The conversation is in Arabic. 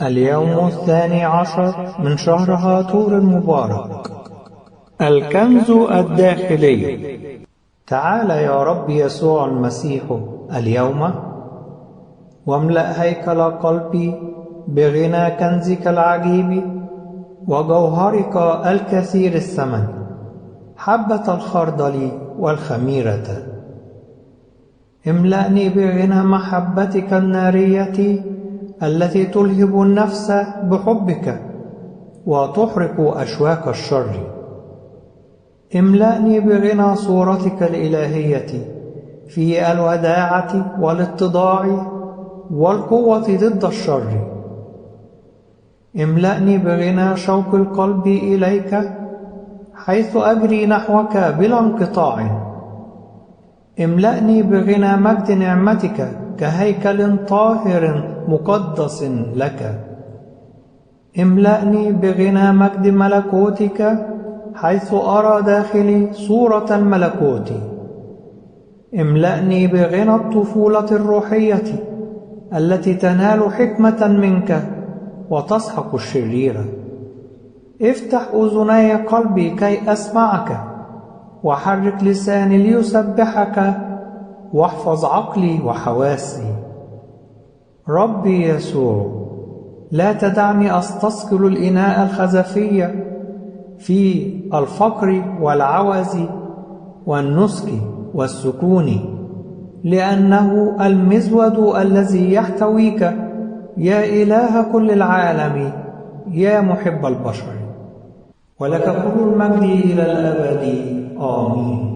اليوم 12 من شهر هاتور المبارك. الكنز الداخلي. تعال يا رب يسوع المسيح اليوم واملأ هيكل قلبي بغنى كنزك العجيب وجوهرك الكثير الثمن، حبة الخردل والخميرة. املأني بغنى محبتك النارية التي تلهب النفس بحبك وتحرق أشواك الشر. املأني بغنى صورتك الإلهية في الوداعة والاتضاع والقوة ضد الشر. املأني بغنى شوق القلب إليك حيث أجري نحوك بلا انقطاع. املأني بغنى مجد نعمتك كهيكل طاهر مقدس لك. املأني بغنى مجد ملكوتك حيث أرى داخلي صورة الملكوت. املأني بغنى الطفولة الروحية التي تنال حكمة منك وتسحق الشرير. افتح أذني قلبي كي أسمعك، وحرك لساني ليسبحك، واحفظ عقلي وحواسي. ربي يسوع، لا تدعني أستثقل الإناء الخزفي في الفقر والعوز والنسك والسكون، لأنه المزود الذي يحتويك يا إله كل العالم، يا محب البشر. ولك كل المجد إلى الأبد. آمين.